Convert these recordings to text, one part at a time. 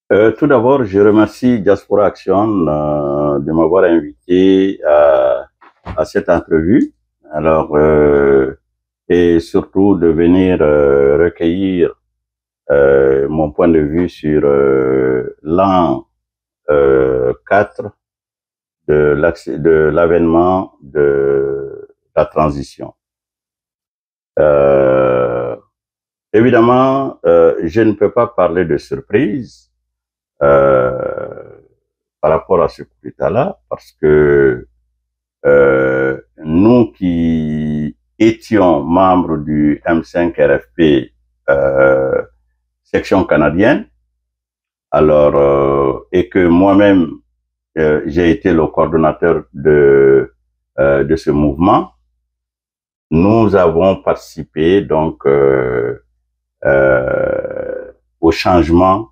Tout d'abord, je remercie Diaspora Action de m'avoir invité à cette entrevue. Alors, et surtout de venir recueillir mon point de vue sur l'an 4 de l'avènement de la transition. Euh, Évidemment, je ne peux pas parler de surprise euh, par rapport à ce coup d'État-là, parce que nous qui étions membres du M5 RFP section canadienne, alors et que moi-même j'ai été le coordonnateur de ce mouvement, nous avons participé donc au changement,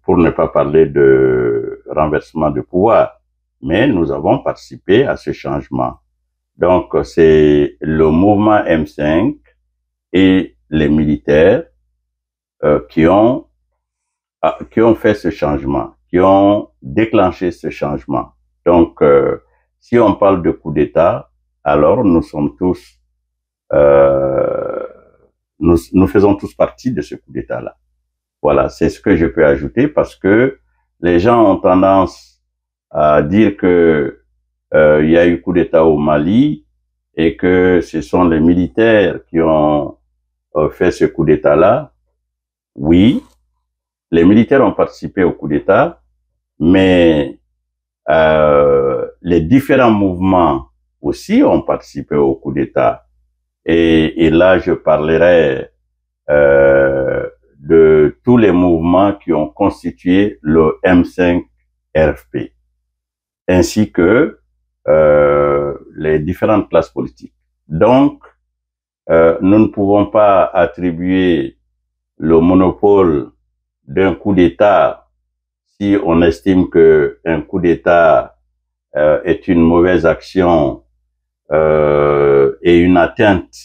pour ne pas parler de renversement de pouvoir, mais nous avons participé à ce changement. Donc, c'est le mouvement M5 et les militaires qui ont fait ce changement, qui ont déclenché ce changement. Donc, si on parle de coup d'État, alors nous sommes tous, nous faisons tous partie de ce coup d'État-là. Voilà, c'est ce que je peux ajouter parce que les gens ont tendance à dire que il y a eu coup d'État au Mali et que ce sont les militaires qui ont fait ce coup d'État-là. Oui, les militaires ont participé au coup d'État, mais les différents mouvements aussi ont participé au coup d'État. Et là, je parlerai de tous les mouvements qui ont constitué le M5 RFP, ainsi que les différentes classes politiques. Donc, nous ne pouvons pas attribuer le monopole d'un coup d'État si on estime qu'un coup d'État est une mauvaise action et une atteinte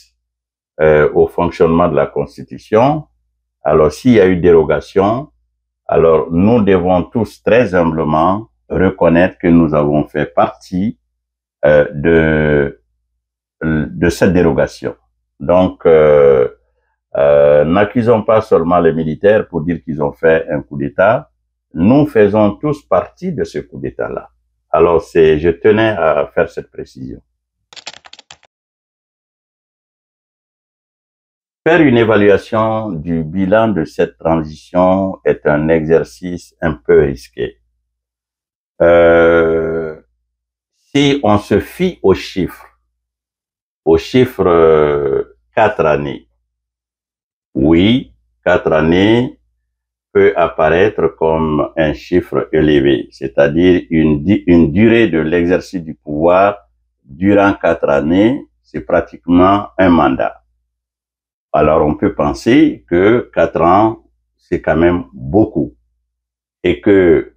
au fonctionnement de la Constitution. Alors, s'il y a eu dérogation, alors nous devons tous très humblement reconnaître que nous avons fait partie de cette dérogation. Donc, n'accusons pas seulement les militaires pour dire qu'ils ont fait un coup d'État. Nous faisons tous partie de ce coup d'État-là. Alors, je tenais à faire cette précision. Faire une évaluation du bilan de cette transition est un exercice un peu risqué. Si on se fie aux chiffres 4 années, oui, 4 années peut apparaître comme un chiffre élevé, c'est-à-dire une durée de l'exercice du pouvoir durant 4 années, c'est pratiquement un mandat. Alors on peut penser que 4 ans, c'est quand même beaucoup et que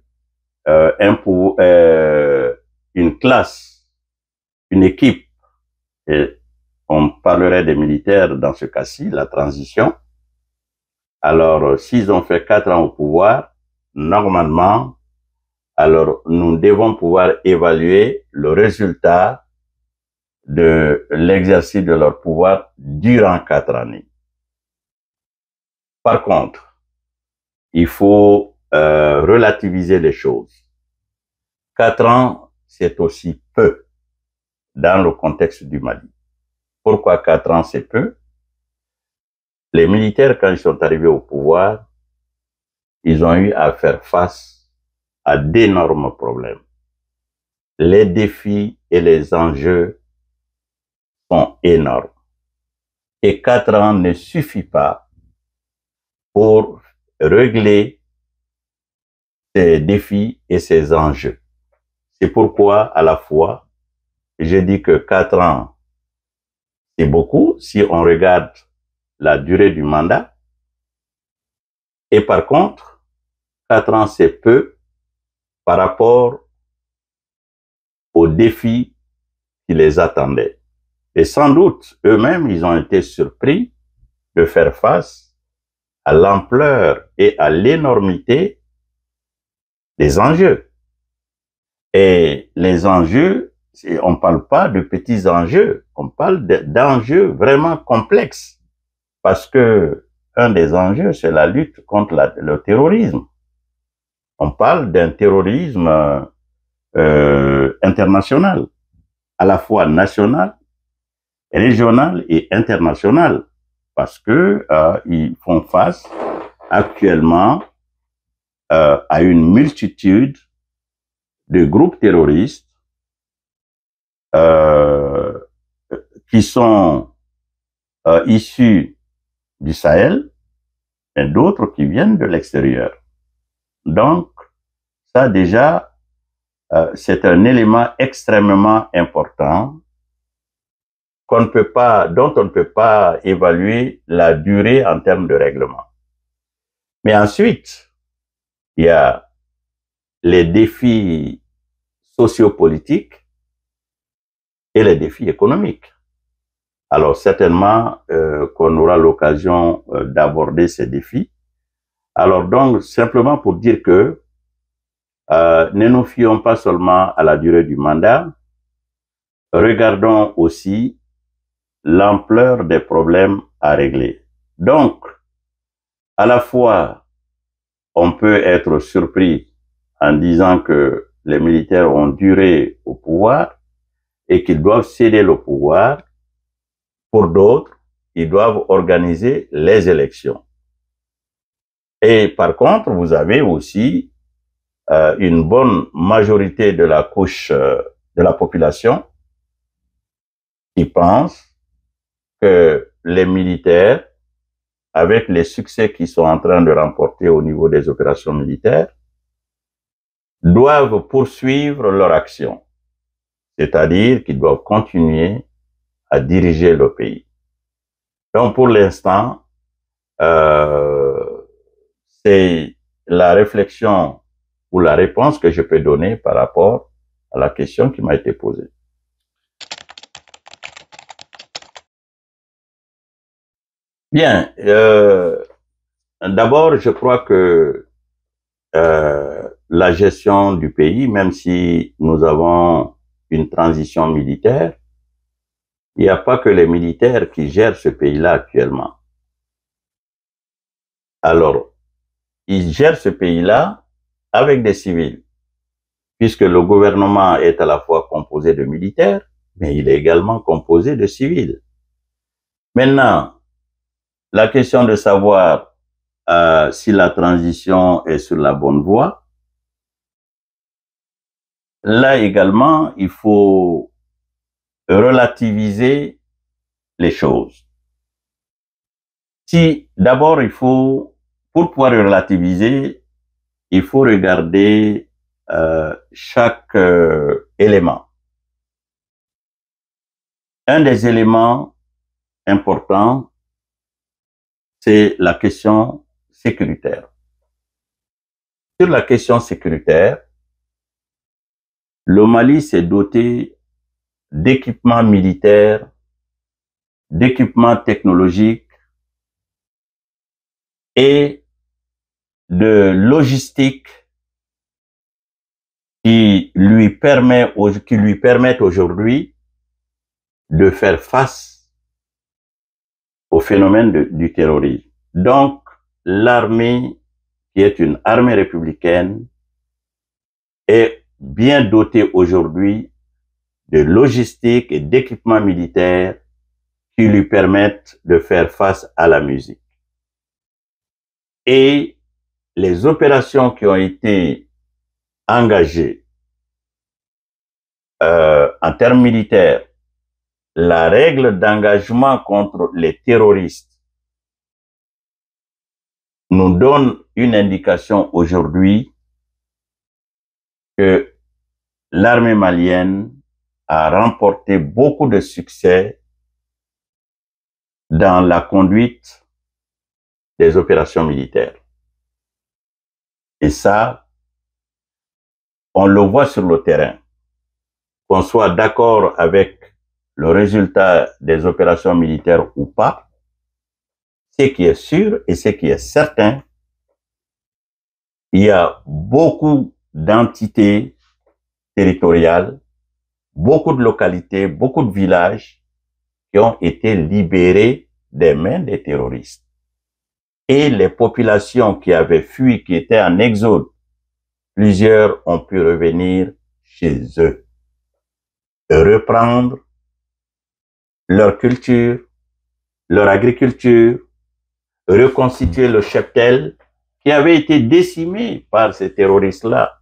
une classe, une équipe, et on parlerait des militaires dans ce cas-ci, la transition. Alors, s'ils ont fait 4 ans au pouvoir, normalement, alors nous devons pouvoir évaluer le résultat de l'exercice de leur pouvoir durant 4 années. Par contre, il faut relativiser les choses. 4 ans, c'est aussi peu dans le contexte du Mali. Pourquoi 4 ans, c'est peu? Les militaires, quand ils sont arrivés au pouvoir, ils ont eu à faire face à d'énormes problèmes. Les défis et les enjeux sont énormes. Et 4 ans ne suffit pas pour régler ces défis et ces enjeux. C'est pourquoi, à la fois, j'ai dit que 4 ans, c'est beaucoup si on regarde la durée du mandat. Et par contre, 4 ans, c'est peu par rapport aux défis qui les attendaient. Et sans doute, eux-mêmes, ils ont été surpris de faire face à l'ampleur et à l'énormité des enjeux. Et les enjeux, on ne parle pas de petits enjeux, on parle d'enjeux vraiment complexes. Parce que un des enjeux, c'est la lutte contre le terrorisme. On parle d'un terrorisme international, à la fois national, régional et international, parce que ils font face actuellement à une multitude de groupes terroristes qui sont issus du Sahel et d'autres qui viennent de l'extérieur. Donc, ça déjà, c'est un élément extrêmement important dont on ne peut pas évaluer la durée en termes de règlement. Mais ensuite, il y a les défis sociopolitiques et les défis économiques. Alors, certainement qu'on aura l'occasion d'aborder ces défis. Alors, donc, simplement pour dire que ne nous fions pas seulement à la durée du mandat, regardons aussi l'ampleur des problèmes à régler. Donc, à la fois, on peut être surpris en disant que les militaires ont duré au pouvoir et qu'ils doivent céder le pouvoir. Pour d'autres, ils doivent organiser les élections. Et par contre, vous avez aussi une bonne majorité de la couche de la population qui pense que les militaires, avec les succès qu'ils sont en train de remporter au niveau des opérations militaires, doivent poursuivre leur action. C'est-à-dire qu'ils doivent continuer à diriger le pays. Donc, pour l'instant, c'est la réflexion ou la réponse que je peux donner par rapport à la question qui m'a été posée. Bien, d'abord, je crois que la gestion du pays, même si nous avons une transition militaire, il n'y a pas que les militaires qui gèrent ce pays-là actuellement. Alors, ils gèrent ce pays-là avec des civils, puisque le gouvernement est à la fois composé de militaires, mais il est également composé de civils. Maintenant, la question de savoir si la transition est sur la bonne voie, là également, il faut relativiser les choses. Si d'abord pour pouvoir relativiser, il faut regarder chaque élément. Un des éléments importants, c'est la question sécuritaire. Sur la question sécuritaire, le Mali s'est doté d'équipements militaires, d'équipements technologiques et de logistique qui lui permettent aujourd'hui de faire face au phénomène du terrorisme. Donc, l'armée, qui est une armée républicaine, est bien dotée aujourd'hui de logistique et d'équipements militaires qui lui permettent de faire face à la musique. Et les opérations qui ont été engagées en termes militaires, la règle d'engagement contre les terroristes nous donne une indication aujourd'hui que l'armée malienne a remporté beaucoup de succès dans la conduite des opérations militaires. Et ça, on le voit sur le terrain. Qu'on soit d'accord avec le résultat des opérations militaires ou pas, Ce qui est sûr et ce qui est certain, il y a beaucoup d'entités territoriales, beaucoup de localités, beaucoup de villages qui ont été libérés des mains des terroristes. Et les populations qui avaient fui, qui étaient en exode, plusieurs ont pu revenir chez eux, reprendre leur culture, leur agriculture, reconstituer le cheptel qui avait été décimé par ces terroristes-là.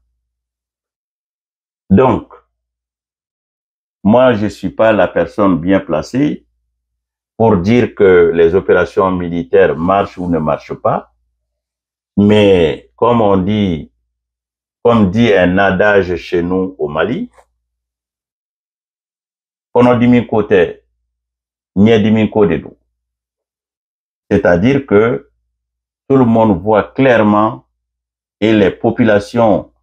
Donc, moi, je ne suis pas la personne bien placée pour dire que les opérations militaires marchent ou ne marchent pas, mais comme dit un adage chez nous au Mali, on dit min côté, c'est-à-dire que tout le monde voit clairement et les populations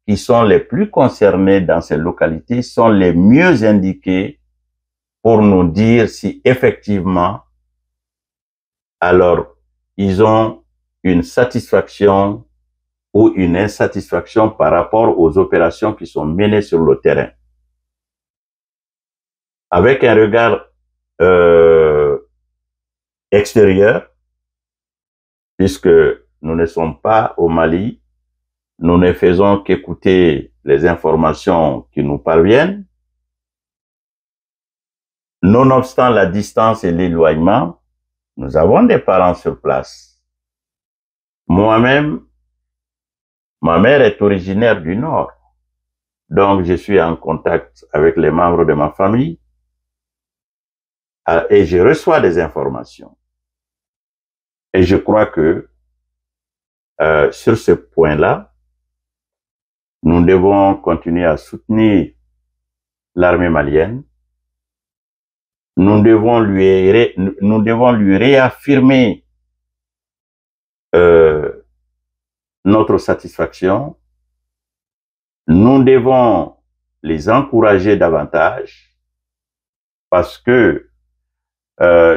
qui sont les plus concernées dans ces localités sont les mieux indiquées pour nous dire si effectivement, alors, ils ont une satisfaction ou une insatisfaction par rapport aux opérations qui sont menées sur le terrain. Avec un regard extérieur, puisque nous ne sommes pas au Mali, nous ne faisons qu'écouter les informations qui nous parviennent. Nonobstant la distance et l'éloignement, nous avons des parents sur place. Moi-même, ma mère est originaire du Nord, donc je suis en contact avec les membres de ma famille et je reçois des informations. Et je crois que sur ce point-là, nous devons continuer à soutenir l'armée malienne. Nous devons lui réaffirmer notre satisfaction. Nous devons les encourager davantage parce que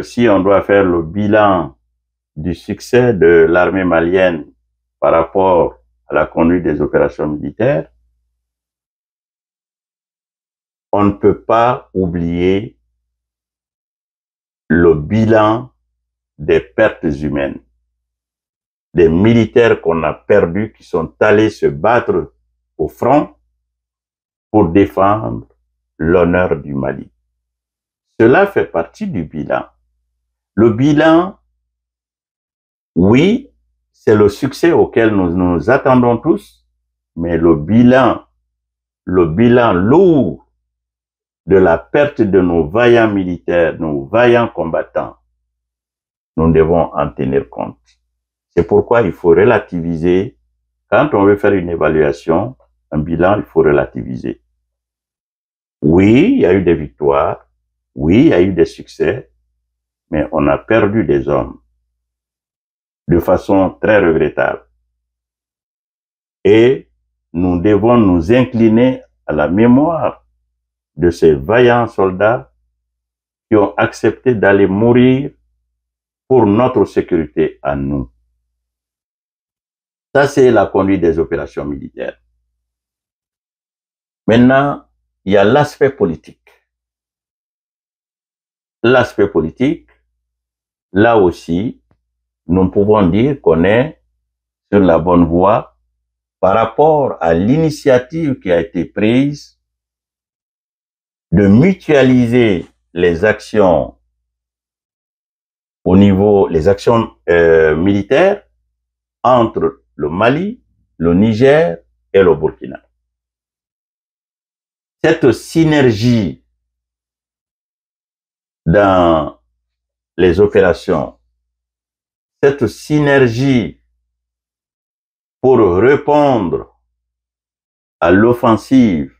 si on doit faire le bilan du succès de l'armée malienne par rapport à la conduite des opérations militaires, on ne peut pas oublier le bilan des pertes humaines, des militaires qu'on a perdus, qui sont allés se battre au front pour défendre l'honneur du Mali. Cela fait partie du bilan. Le bilan, oui, c'est le succès auquel nous nous attendons tous, mais le bilan lourd de la perte de nos vaillants militaires, nos vaillants combattants, nous devons en tenir compte. C'est pourquoi il faut relativiser. Quand on veut faire une évaluation, un bilan, il faut relativiser. Oui, il y a eu des victoires. Oui, il y a eu des succès. Mais on a perdu des hommes de façon très regrettable. Et nous devons nous incliner à la mémoire de ces vaillants soldats qui ont accepté d'aller mourir pour notre sécurité à nous. Ça, c'est la conduite des opérations militaires. Maintenant, il y a l'aspect politique. L'aspect politique, là aussi, nous pouvons dire qu'on est sur la bonne voie par rapport à l'initiative qui a été prise de mutualiser les actions au niveau, les actions militaires entre le Mali, le Niger et le Burkina. Cette synergie dans les opérations, cette synergie pour répondre à l'offensive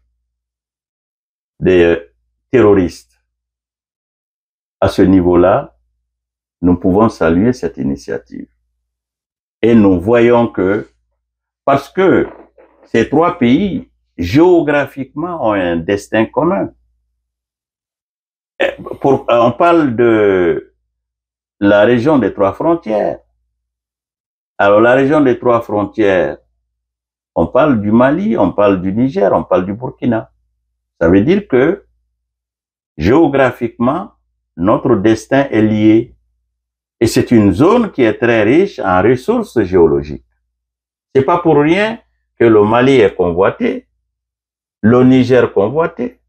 des terroristes, à ce niveau-là, nous pouvons saluer cette initiative. Et nous voyons que, parce que ces trois pays, géographiquement, ont un destin commun. On parle de la région des trois frontières. Alors, la région des trois frontières, on parle du Mali, on parle du Niger, on parle du Burkina. Ça veut dire que, géographiquement, notre destin est lié. Et c'est une zone qui est très riche en ressources géologiques. C'est pas pour rien que le Mali est convoité, le Niger convoité,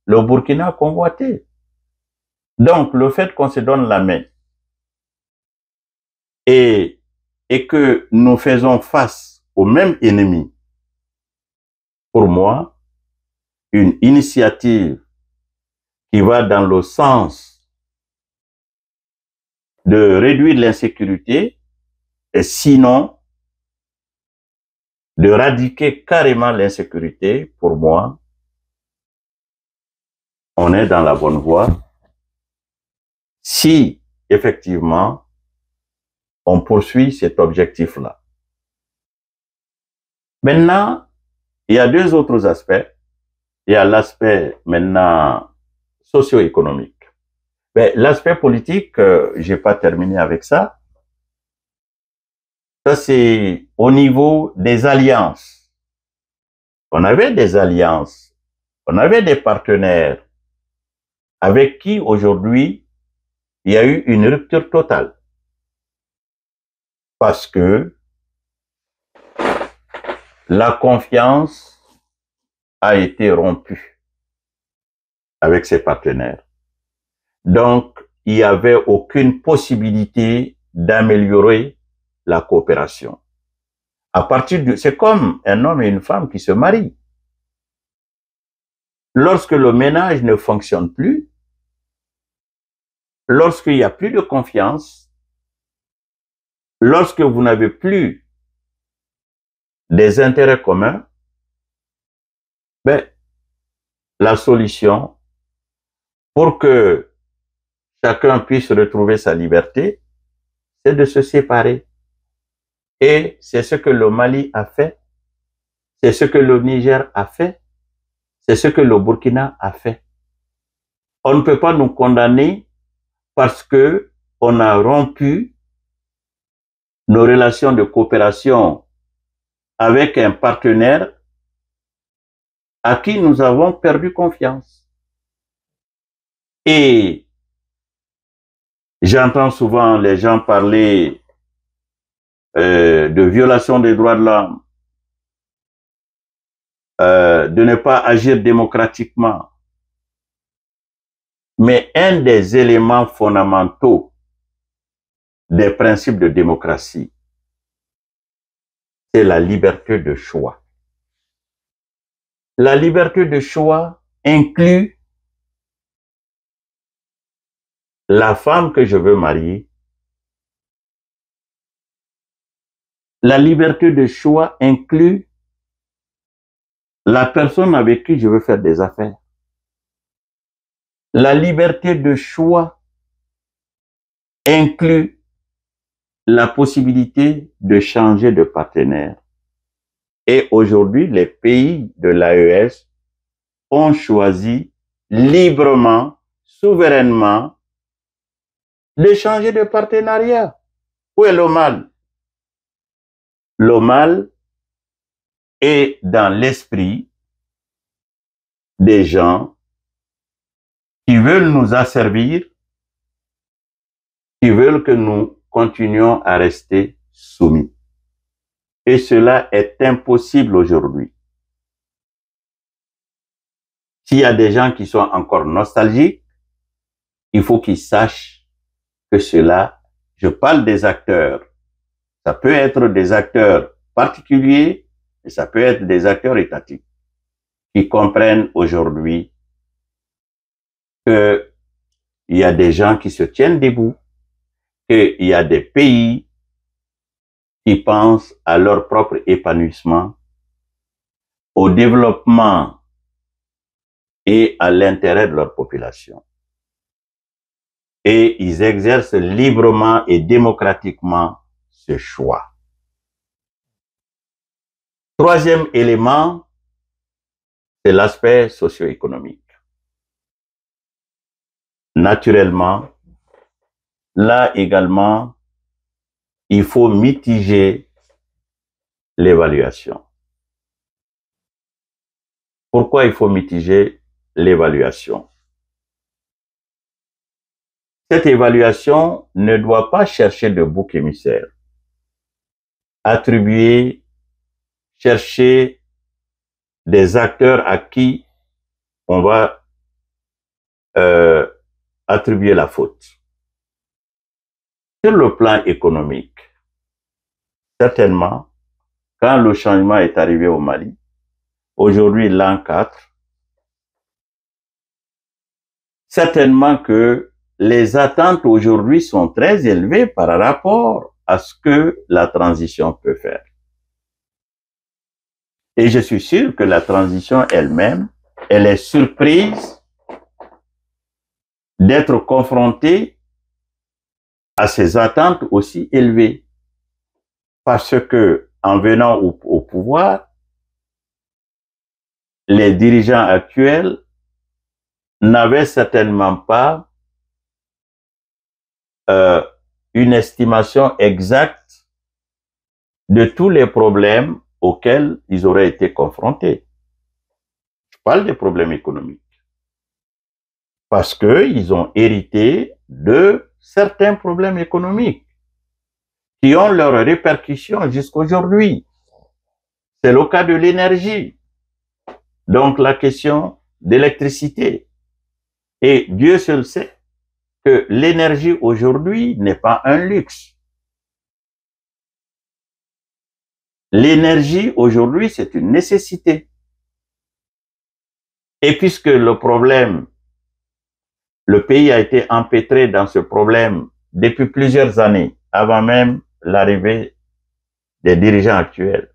le Burkina convoité. Donc, le fait qu'on se donne la main et que nous faisons face au même ennemi, pour moi, une initiative qui va dans le sens de réduire l'insécurité et sinon de radiquer carrément l'insécurité, pour moi, on est dans la bonne voie. Si, effectivement, on poursuit cet objectif-là. Maintenant, il y a deux autres aspects. Il y a l'aspect, maintenant, socio-économique. L'aspect politique, j'ai pas terminé avec ça. Ça, c'est au niveau des alliances. On avait des alliances, on avait des partenaires avec qui, aujourd'hui, il y a eu une rupture totale. Parce que la confiance a été rompue avec ces partenaires. Donc, il n'y avait aucune possibilité d'améliorer la coopération. À partir de, c'est comme un homme et une femme qui se marient. Lorsque le ménage ne fonctionne plus, lorsqu'il n'y a plus de confiance, lorsque vous n'avez plus des intérêts communs, la solution pour que chacun puisse retrouver sa liberté, c'est de se séparer. Et c'est ce que le Mali a fait, c'est ce que le Niger a fait, c'est ce que le Burkina a fait. On ne peut pas nous condamner parce que on a rompu nos relations de coopération avec un partenaire à qui nous avons perdu confiance. Et j'entends souvent les gens parler de violation des droits de l'homme, de ne pas agir démocratiquement. Mais un des éléments fondamentaux des principes de démocratie, c'est la liberté de choix. La liberté de choix inclut la femme que je veux marier. La liberté de choix inclut la personne avec qui je veux faire des affaires. La liberté de choix inclut la possibilité de changer de partenaire. Et aujourd'hui, les pays de l'AES ont choisi librement, souverainement, de changer de partenariat. Où est le mal? Le mal est dans l'esprit des gens qui veulent nous asservir, qui veulent que nous continuions à rester soumis. Et cela est impossible aujourd'hui. S'il y a des gens qui sont encore nostalgiques, il faut qu'ils sachent que cela, je parle des acteurs, ça peut être des acteurs particuliers, et ça peut être des acteurs étatiques, qui comprennent aujourd'hui qu'il y a des gens qui se tiennent debout, qu'il y a des pays qui pensent à leur propre épanouissement, au développement et à l'intérêt de leur population. Et ils exercent librement et démocratiquement ce choix. Troisième élément, c'est l'aspect socio-économique. Naturellement, là également, il faut mitiger l'évaluation. Pourquoi il faut mitiger l'évaluation? Cette évaluation ne doit pas chercher de bouc émissaire, attribuer, chercher des acteurs à qui on va attribuer la faute. Sur le plan économique, certainement, quand le changement est arrivé au Mali, aujourd'hui l'an 4, certainement que les attentes aujourd'hui sont très élevées par rapport à ce que la transition peut faire. Et je suis sûr que la transition elle-même, elle est surprise d'être confrontée à ces attentes aussi élevées. Parce que, en venant au pouvoir, les dirigeants actuels n'avaient certainement pas une estimation exacte de tous les problèmes auxquels ils auraient été confrontés. Je parle des problèmes économiques. Parce qu'ils ont hérité de certains problèmes économiques qui ont leurs répercussions jusqu'aujourd'hui. C'est le cas de l'énergie. Donc la question d'électricité. Et Dieu seul sait que l'énergie aujourd'hui n'est pas un luxe. L'énergie aujourd'hui, c'est une nécessité. Et puisque le pays a été empêtré dans ce problème depuis plusieurs années, avant même l'arrivée des dirigeants actuels.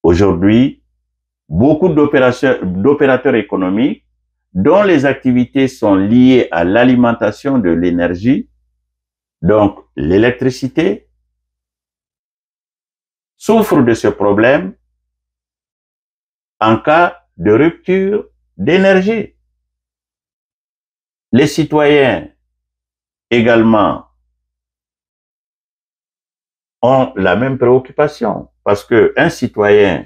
Aujourd'hui, beaucoup d'opérateurs économiques dont les activités sont liées à l'alimentation de l'énergie, donc l'électricité, souffrent de ce problème en cas de rupture d'énergie. Les citoyens également ont la même préoccupation parce que un citoyen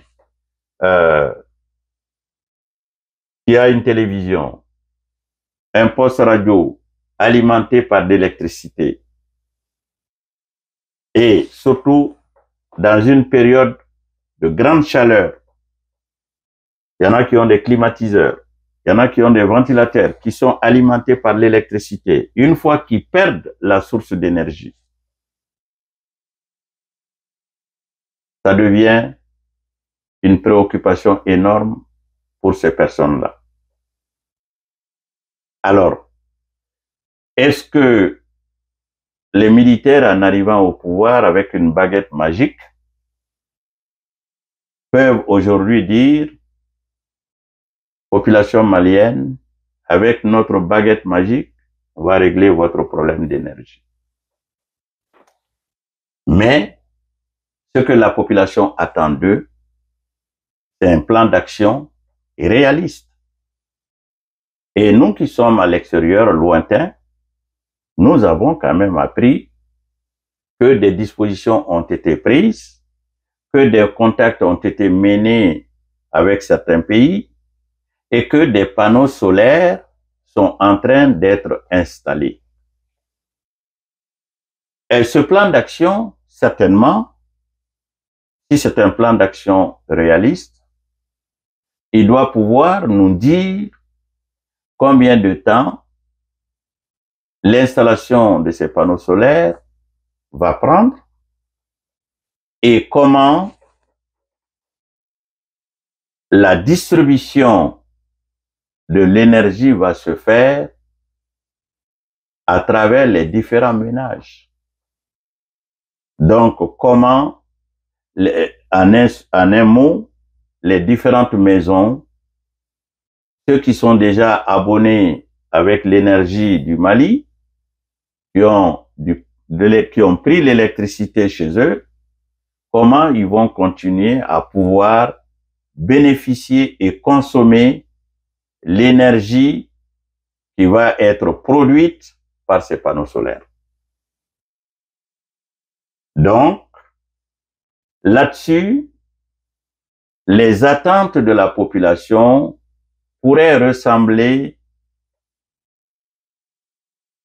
qui a une télévision, un poste radio alimenté par de l'électricité et surtout dans une période de grande chaleur, il y en a qui ont des climatiseurs, il y en a qui ont des ventilateurs qui sont alimentés par l'électricité. Une fois qu'ils perdent la source d'énergie, ça devient une préoccupation énorme pour ces personnes-là. Alors, est-ce que les militaires, en arrivant au pouvoir avec une baguette magique, peuvent aujourd'hui dire, population malienne, avec notre baguette magique, on va régler votre problème d'énergie. Mais, ce que la population attend d'eux, c'est un plan d'action réaliste. Et nous qui sommes à l'extérieur, lointain, nous avons quand même appris que des dispositions ont été prises, que des contacts ont été menés avec certains pays et que des panneaux solaires sont en train d'être installés. Et ce plan d'action, certainement, si c'est un plan d'action réaliste, il doit pouvoir nous dire combien de temps l'installation de ces panneaux solaires va prendre et comment la distribution de l'énergie va se faire à travers les différents ménages. Donc, comment, en un mot, les différentes maisons, ceux qui sont déjà abonnés avec l'énergie du Mali, qui ont pris l'électricité chez eux, comment ils vont continuer à pouvoir bénéficier et consommer l'énergie qui va être produite par ces panneaux solaires. Donc, là-dessus, les attentes de la population pourraient ressembler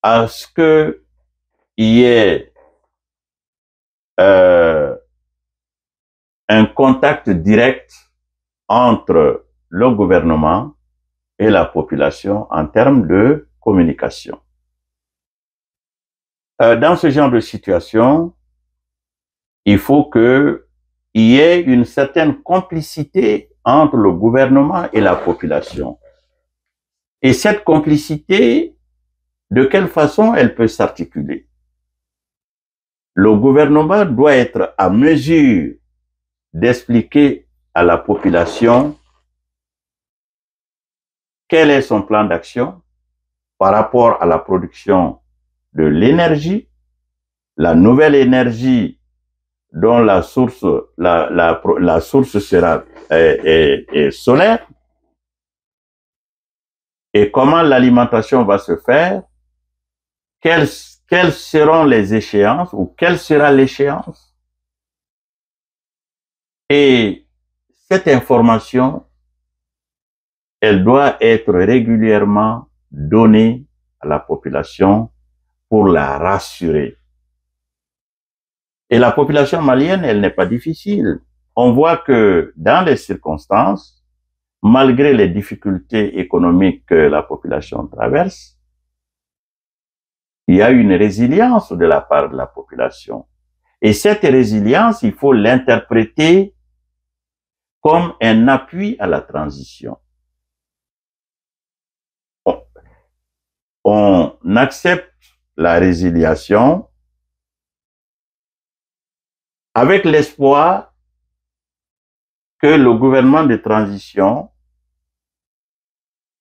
à ce qu'il y ait un contact direct entre le gouvernement et la population en termes de communication. Dans ce genre de situation, il faut qu'il y ait une certaine complicité entre le gouvernement et la population. Et cette complicité, de quelle façon elle peut s'articuler? Le gouvernement doit être à mesure d'expliquer à la population quel est son plan d'action par rapport à la production de l'énergie, la nouvelle énergie dont la source sera solaire, et comment l'alimentation va se faire, quelles seront les échéances ou quelle sera l'échéance. Et cette information, elle doit être régulièrement donnée à la population pour la rassurer. Et la population malienne, elle n'est pas difficile. On voit que dans les circonstances, malgré les difficultés économiques que la population traverse, il y a une résilience de la part de la population. Et cette résilience, il faut l'interpréter comme un appui à la transition. On accepte la résiliation avec l'espoir que le gouvernement de transition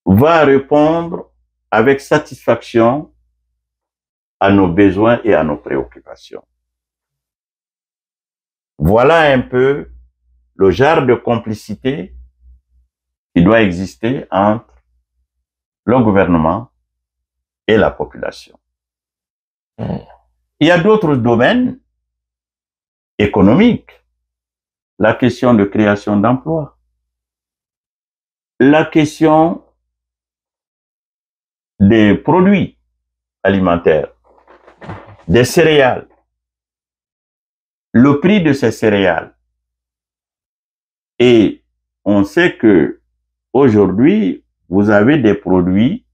va répondre avec satisfaction à nos besoins et à nos préoccupations. Voilà un peu le genre de complicité qui doit exister entre le gouvernement et la population. Il y a d'autres domaines économiques. La question de création d'emplois. La question des produits alimentaires, des céréales. Le prix de ces céréales. Et on sait que aujourd'hui, vous avez des produits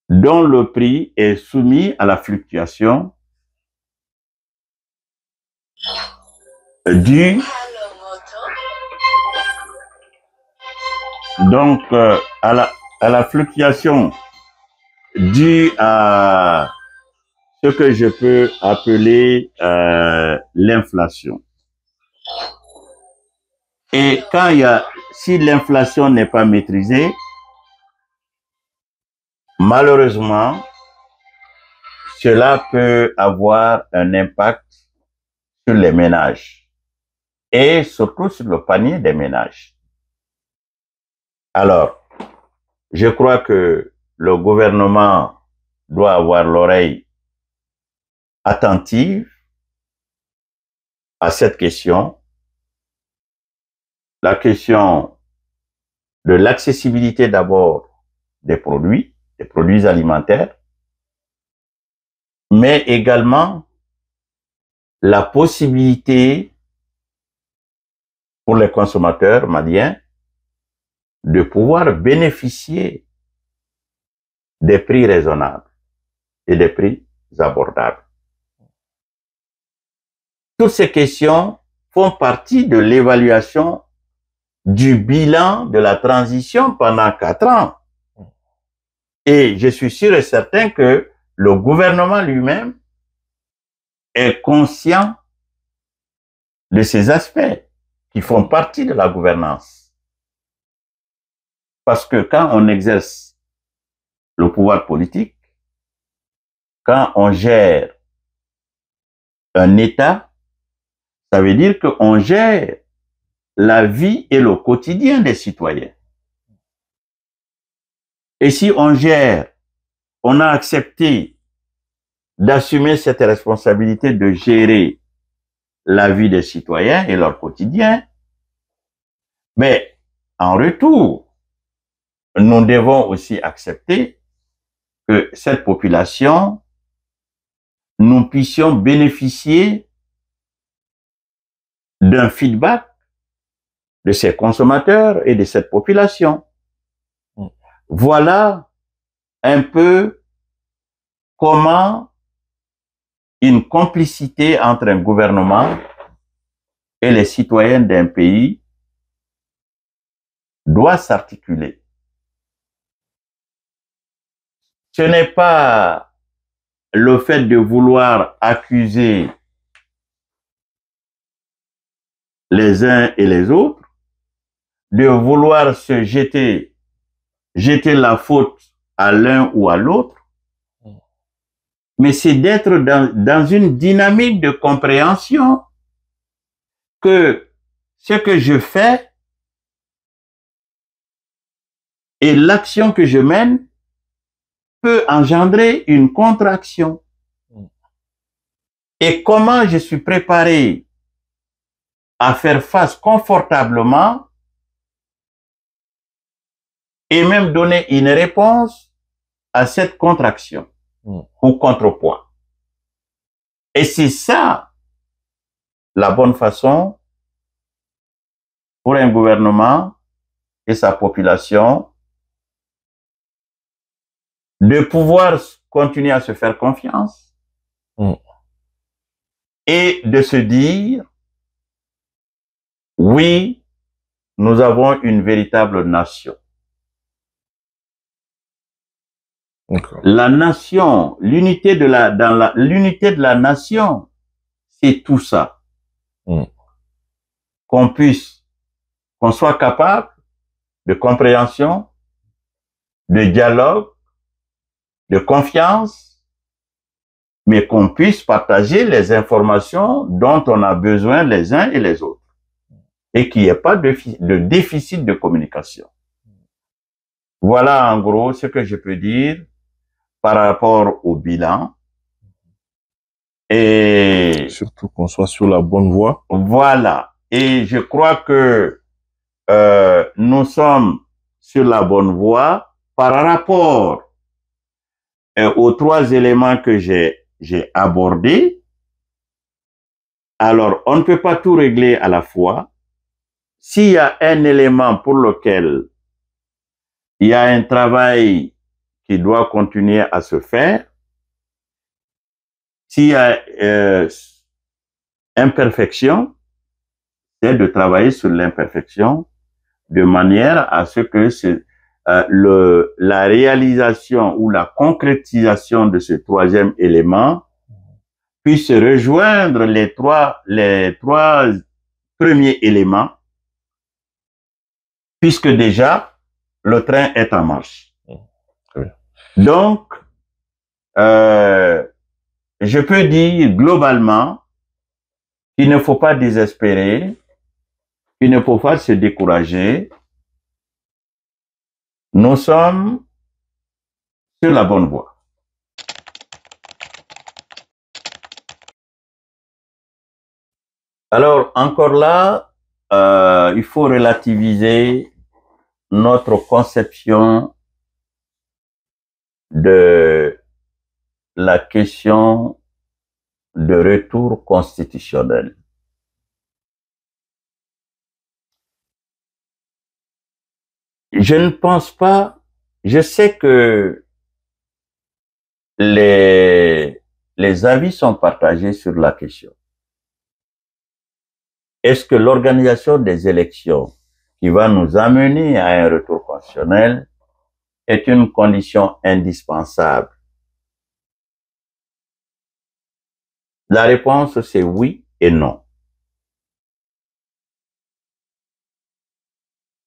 dont le prix est soumis à la fluctuation due donc à la fluctuation due à ce que je peux appeler l'inflation. Et si l'inflation n'est pas maîtrisée, malheureusement, cela peut avoir un impact sur les ménages et surtout sur le panier des ménages. Alors, je crois que le gouvernement doit avoir l'oreille attentive à cette question, la question de l'accessibilité d'abord des produits alimentaires, mais également la possibilité pour les consommateurs maliens de pouvoir bénéficier des prix raisonnables et des prix abordables. Toutes ces questions font partie de l'évaluation du bilan de la transition pendant 4 ans. Et je suis sûr et certain que le gouvernement lui-même est conscient de ces aspects qui font partie de la gouvernance. Parce que quand on exerce le pouvoir politique, quand on gère un État, ça veut dire qu'on gère la vie et le quotidien des citoyens. Et si on gère, on a accepté d'assumer cette responsabilité de gérer la vie des citoyens et leur quotidien, mais en retour, nous devons aussi accepter que cette population, nous puissions bénéficier d'un feedback de ces consommateurs et de cette population. Voilà un peu comment une complicité entre un gouvernement et les citoyens d'un pays doit s'articuler. Ce n'est pas le fait de vouloir accuser les uns et les autres, de vouloir se jeter la faute à l'un ou à l'autre, mais c'est d'être dans une dynamique de compréhension que ce que je fais et l'action que je mène peut engendrer une contre-action. Et comment je suis préparé à faire face confortablement et même donner une réponse à cette contre-action ou contrepoids. Et c'est ça la bonne façon pour un gouvernement et sa population de pouvoir continuer à se faire confiance et de se dire, oui, nous avons une véritable nation. La nation, l'unité de l'unité de la nation, c'est tout ça. Qu'on soit capable de compréhension, de dialogue, de confiance, mais qu'on puisse partager les informations dont on a besoin les uns et les autres. Et qu'il n'y ait pas de déficit de communication. Voilà en gros ce que je peux dire par rapport au bilan. Et surtout qu'on soit sur la bonne voie. Voilà. Et je crois que nous sommes sur la bonne voie par rapport aux trois éléments que j'ai abordés. Alors, on ne peut pas tout régler à la fois. S'il y a un élément pour lequel il y a un travail qui doit continuer à se faire, s'il y a imperfection, c'est de travailler sur l'imperfection de manière à ce que la réalisation ou la concrétisation de ce troisième élément puisse rejoindre les trois premiers éléments, puisque déjà le train est en marche. Donc, je peux dire globalement qu'il ne faut pas désespérer, qu'il ne faut pas se décourager. Nous sommes sur la bonne voie. Alors, encore là, il faut relativiser notre conception de la question de retour constitutionnel. Je ne pense pas, je sais que les avis sont partagés sur la question. Est-ce que l'organisation des élections qui va nous amener à un retour constitutionnel est une condition indispensable? La réponse, c'est oui et non.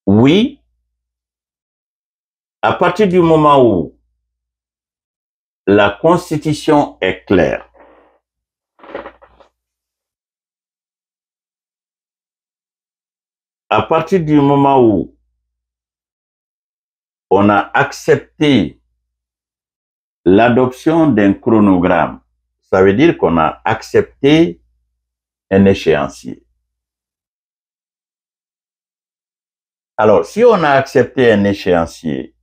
Oui, à partir du moment où la Constitution est claire, à partir du moment où on a accepté l'adoption d'un chronogramme, ça veut dire qu'on a accepté un échéancier. Alors, si on a accepté un échéancier,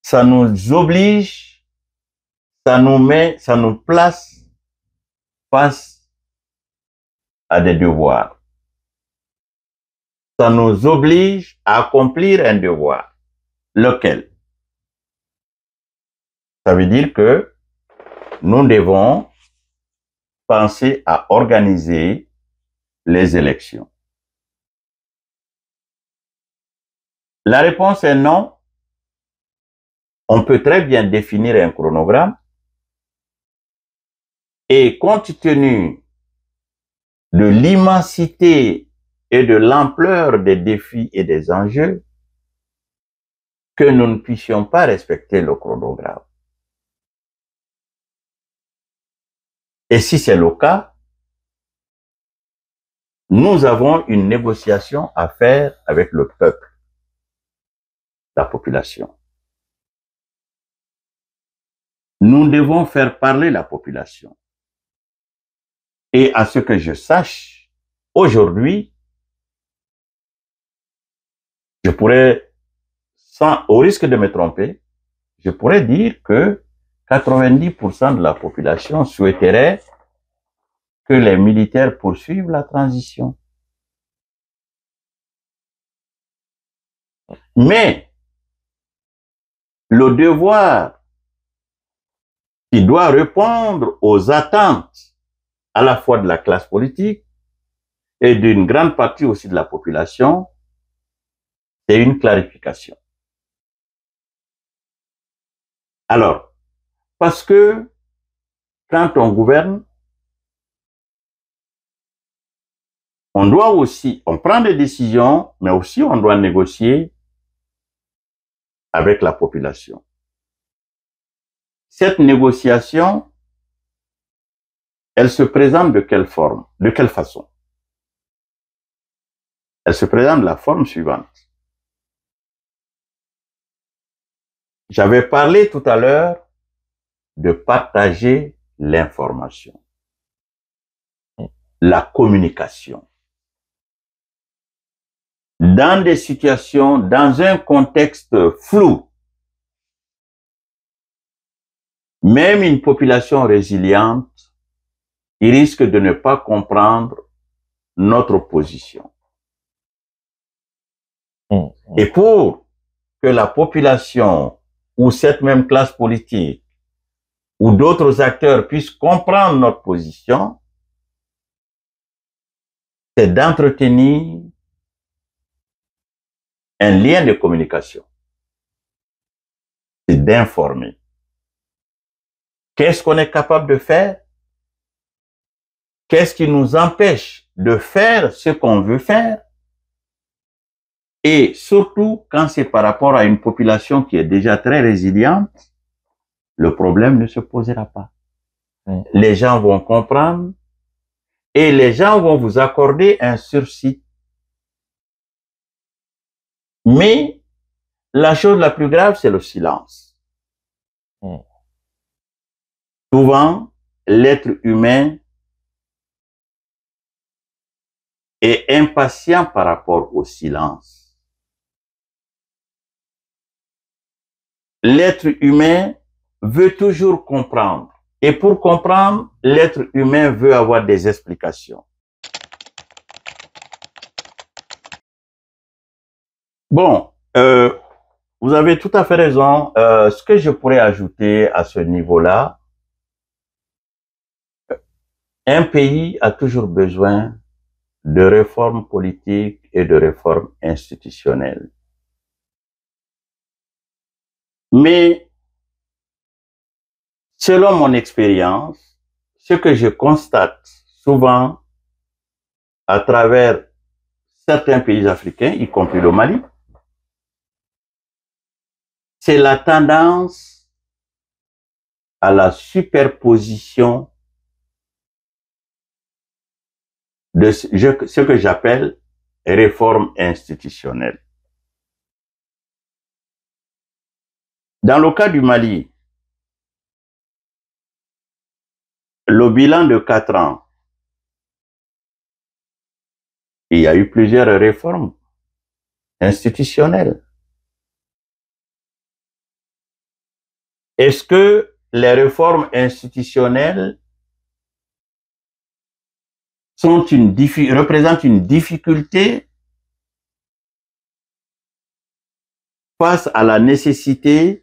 ça nous oblige, ça nous place face à des devoirs. Ça nous oblige à accomplir un devoir. Lequel? Ça veut dire que nous devons penser à organiser les élections. La réponse est non. On peut très bien définir un chronogramme et compte tenu de l'immensité et de l'ampleur des défis et des enjeux, que nous ne puissions pas respecter le chronogramme. Et si c'est le cas, nous avons une négociation à faire avec le peuple, la population. Nous devons faire parler la population. Et à ce que je sache, aujourd'hui, je pourrais, au risque de me tromper, je pourrais dire que 90% de la population souhaiterait que les militaires poursuivent la transition. Mais le devoir qui doit répondre aux attentes à la fois de la classe politique et d'une grande partie aussi de la population, c'est une clarification. Alors, parce que quand on gouverne, on prend des décisions, mais aussi on doit négocier avec la population. Cette négociation, elle se présente de quelle forme, de quelle façon? Elle se présente de la forme suivante. J'avais parlé tout à l'heure de partager l'information, la communication. Dans des situations, dans un contexte flou, même une population résiliente, il risque de ne pas comprendre notre position. Et pour que la population ou cette même classe politique ou d'autres acteurs puissent comprendre notre position, c'est d'entretenir un lien de communication. C'est d'informer. Qu'est-ce qu'on est capable de faire? Qu'est-ce qui nous empêche de faire ce qu'on veut faire? Et surtout, quand c'est par rapport à une population qui est déjà très résiliente, le problème ne se posera pas. Les gens vont comprendre et les gens vont vous accorder un sursis. Mais la chose la plus grave, c'est le silence. Souvent, l'être humain est impatient par rapport au silence. L'être humain veut toujours comprendre. Et pour comprendre, l'être humain veut avoir des explications. Bon, vous avez tout à fait raison. Ce que je pourrais ajouter à ce niveau-là, un pays a toujours besoin de réformes politiques et de réformes institutionnelles. Mais, selon mon expérience, ce que je constate souvent à travers certains pays africains, y compris le Mali, c'est la tendance à la superposition de ce que j'appelle réforme institutionnelle. Dans le cas du Mali, le bilan de 4 ans, il y a eu plusieurs réformes institutionnelles. Est-ce que les réformes institutionnelles représentent une difficulté face à la nécessité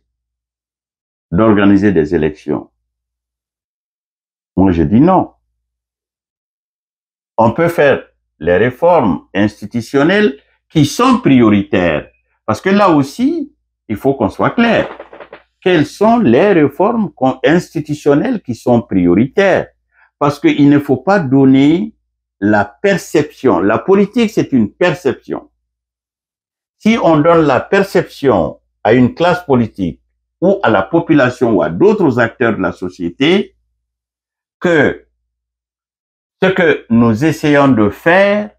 d'organiser des élections? Moi, je dis non. On peut faire les réformes institutionnelles qui sont prioritaires. Parce que là aussi, il faut qu'on soit clair. Quelles sont les réformes institutionnelles qui sont prioritaires? Parce qu'il ne faut pas donner la perception. La politique, c'est une perception. Si on donne la perception à une classe politique ou à la population ou à d'autres acteurs de la société que ce que nous essayons de faire,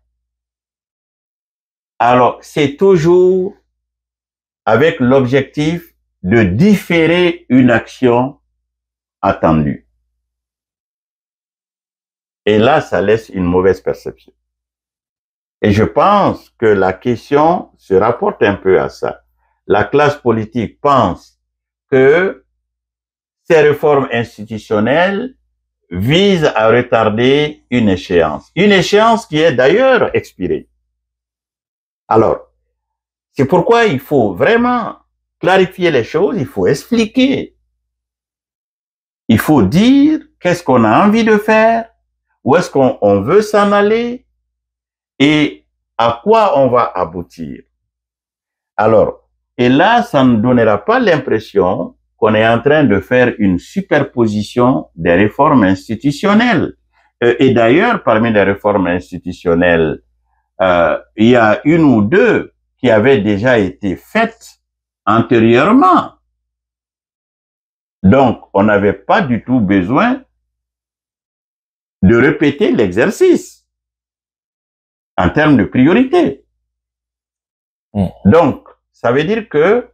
alors c'est toujours avec l'objectif de différer une action attendue. Et là, ça laisse une mauvaise perception. Et je pense que la question se rapporte un peu à ça. La classe politique pense que ces réformes institutionnelles visent à retarder une échéance qui est d'ailleurs expirée. Alors, c'est pourquoi il faut vraiment clarifier les choses, il faut expliquer. Il faut dire qu'est-ce qu'on a envie de faire, où est-ce qu'on veut s'en aller et à quoi on va aboutir. Alors, et là, ça ne donnera pas l'impression qu'on est en train de faire une superposition des réformes institutionnelles. Et d'ailleurs, parmi les réformes institutionnelles, il y a une ou deux qui avaient déjà été faites antérieurement. Donc, on n'avait pas du tout besoin de répéter l'exercice en termes de priorité. Donc, ça veut dire que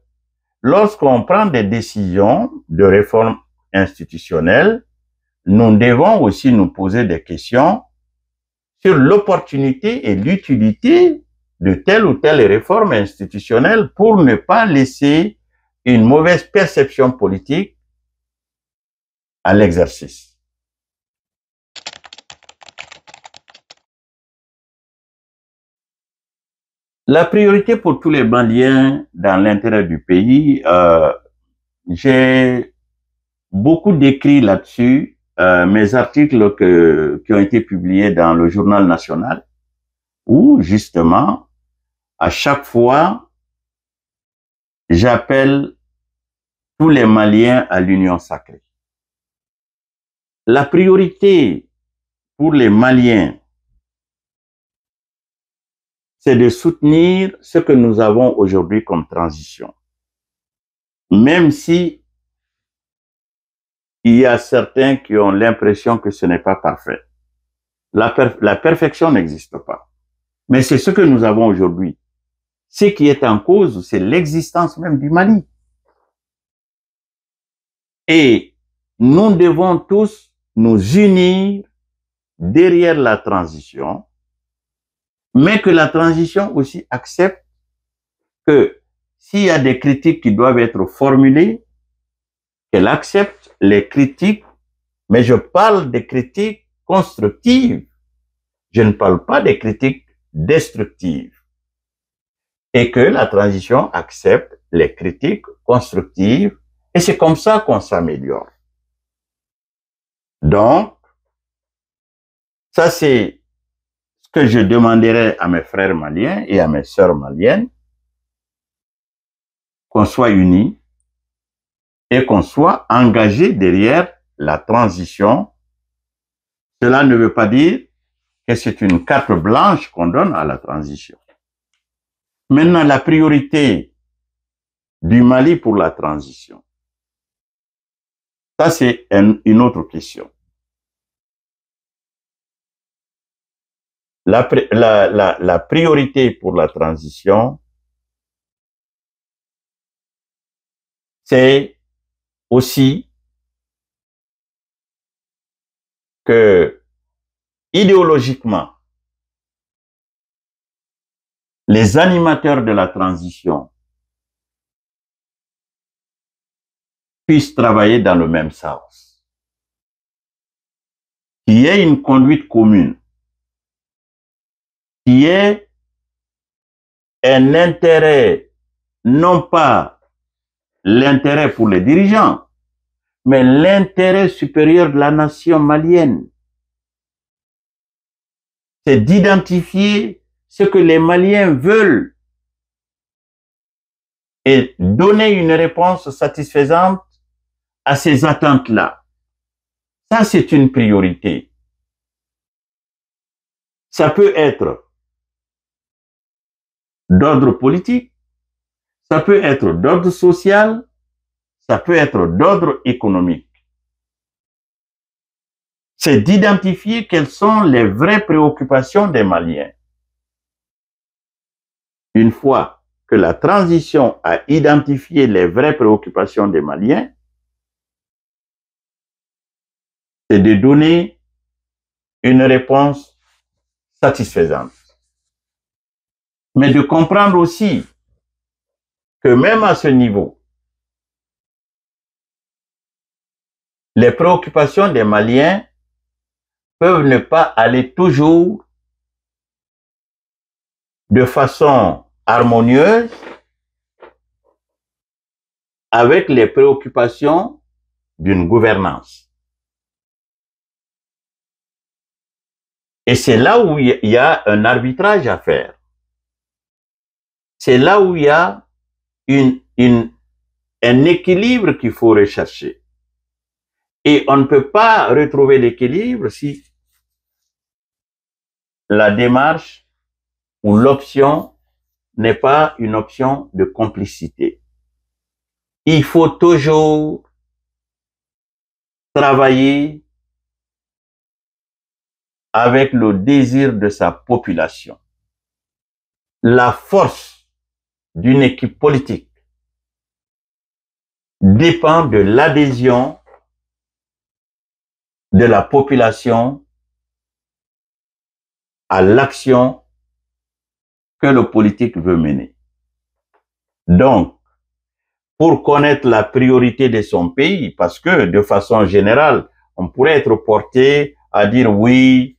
lorsqu'on prend des décisions de réforme institutionnelle, nous devons aussi nous poser des questions sur l'opportunité et l'utilité de telle ou telle réforme institutionnelle pour ne pas laisser une mauvaise perception politique à l'exercice. La priorité pour tous les Maliens dans l'intérêt du pays, j'ai beaucoup d'écrits là-dessus, mes articles qui ont été publiés dans le journal national, où justement, à chaque fois, j'appelle tous les Maliens à l'union sacrée. La priorité pour les Maliens, c'est de soutenir ce que nous avons aujourd'hui comme transition. Même si il y a certains qui ont l'impression que ce n'est pas parfait. La perfection n'existe pas. Mais c'est ce que nous avons aujourd'hui. Ce qui est en cause, c'est l'existence même du Mali. Et nous devons tous nous unir derrière la transition, mais que la transition aussi accepte que s'il y a des critiques qui doivent être formulées, qu'elle accepte les critiques, mais je parle des critiques constructives. Je ne parle pas des critiques destructives. Et que la transition accepte les critiques constructives, et c'est comme ça qu'on s'améliore. Donc, ça c'est ce que je demanderais à mes frères maliens et à mes sœurs maliennes, qu'on soit unis et qu'on soit engagés derrière la transition. Cela ne veut pas dire que c'est une carte blanche qu'on donne à la transition. Maintenant, la priorité du Mali pour la transition, ça c'est une autre question. La priorité pour la transition, c'est aussi que idéologiquement, les animateurs de la transition puissent travailler dans le même sens. Qu'il y ait une conduite commune, qu'il y ait un intérêt, non pas l'intérêt pour les dirigeants, mais l'intérêt supérieur de la nation malienne. C'est d'identifier ce que les Maliens veulent et donner une réponse satisfaisante à ces attentes-là. Ça, c'est une priorité. Ça peut être d'ordre politique, ça peut être d'ordre social, ça peut être d'ordre économique. C'est d'identifier quelles sont les vraies préoccupations des Maliens. Une fois que la transition a identifié les vraies préoccupations des Maliens, c'est de donner une réponse satisfaisante. Mais de comprendre aussi que même à ce niveau, les préoccupations des Maliens peuvent ne pas aller toujours de façon harmonieuse avec les préoccupations d'une gouvernance. Et c'est là où il y a un arbitrage à faire. C'est là où il y a un équilibre qu'il faut rechercher. Et on ne peut pas retrouver l'équilibre si la démarche ou l'option n'est pas une option de complicité. Il faut toujours travailler avec le désir de sa population. La force d'une équipe politique dépend de l'adhésion de la population à l'action que le politique veut mener. Donc, pour connaître la priorité de son pays, parce que de façon générale, on pourrait être porté à dire oui,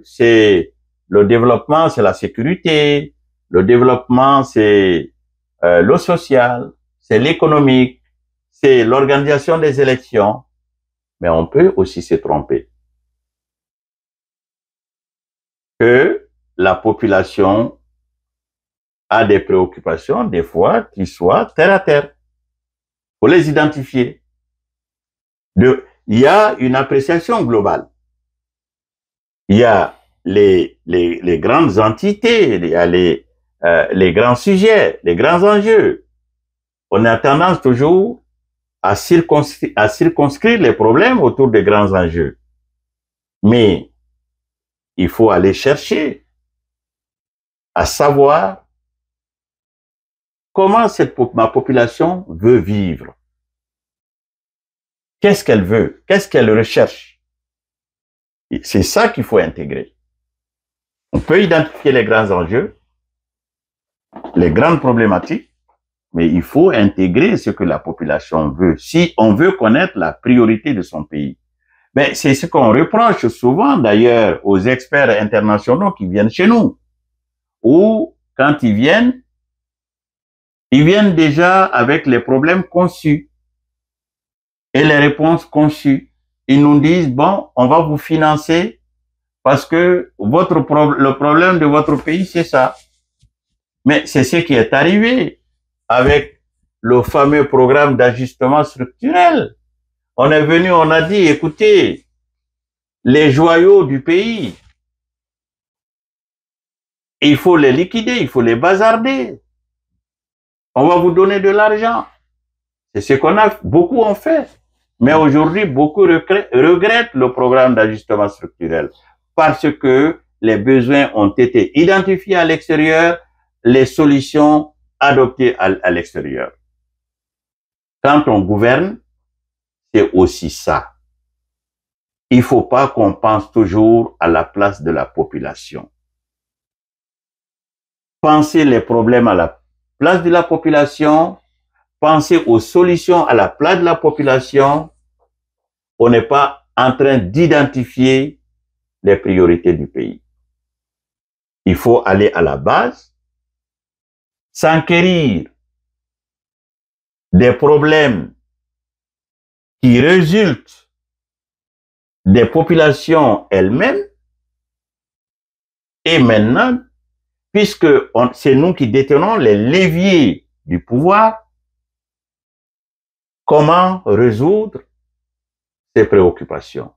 c'est le développement, c'est la sécurité, le développement, c'est le social, c'est l'économique, c'est l'organisation des élections, mais on peut aussi se tromper. Que la population a des préoccupations, des fois, qui soient terre à terre. Il faut les identifier. Il y a une appréciation globale. Il y a les grandes entités, il y a les grands sujets, les grands enjeux. On a tendance toujours à circonscrire les problèmes autour des grands enjeux. Mais il faut aller chercher à savoir comment ma population veut vivre. Qu'est-ce qu'elle veut? Qu'est-ce qu'elle recherche? C'est ça qu'il faut intégrer. On peut identifier les grands enjeux, les grandes problématiques, mais il faut intégrer ce que la population veut. Si on veut connaître la priorité de son pays. Mais c'est ce qu'on reproche souvent d'ailleurs aux experts internationaux qui viennent chez nous. Ou quand ils viennent déjà avec les problèmes conçus et les réponses conçues. Ils nous disent, bon, on va vous financer parce que le problème de votre pays, c'est ça. Mais c'est ce qui est arrivé avec le fameux programme d'ajustement structurel. On est venu, on a dit, écoutez, les joyaux du pays, il faut les liquider, il faut les bazarder. On va vous donner de l'argent. C'est ce qu'on a, beaucoup ont fait. Mais aujourd'hui, beaucoup regrettent le programme d'ajustement structurel parce que les besoins ont été identifiés à l'extérieur, les solutions adoptées à l'extérieur. quand on gouverne, c'est aussi ça. Il ne faut pas qu'on pense toujours à la place de la population. Penser les problèmes à la place de la population, penser aux solutions à la place de la population, on n'est pas en train d'identifier les priorités du pays. Il faut aller à la base, s'enquérir des problèmes qui résultent des populations elles-mêmes, et maintenant, puisque c'est nous qui détenons les leviers du pouvoir, comment résoudre ces préoccupations?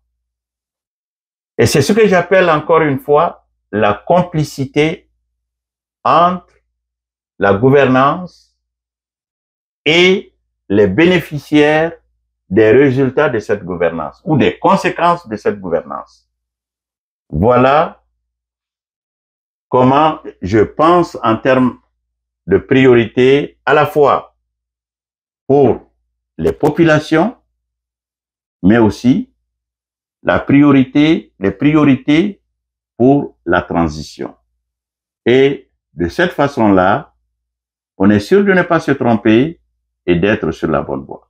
Et c'est ce que j'appelle encore une fois la complicité entre la gouvernance et les bénéficiaires des résultats de cette gouvernance ou des conséquences de cette gouvernance. Voilà comment je pense en termes de priorité à la fois pour les populations, mais aussi les priorités pour la transition. Et de cette façon-là, on est sûr de ne pas se tromper et d'être sur la bonne voie.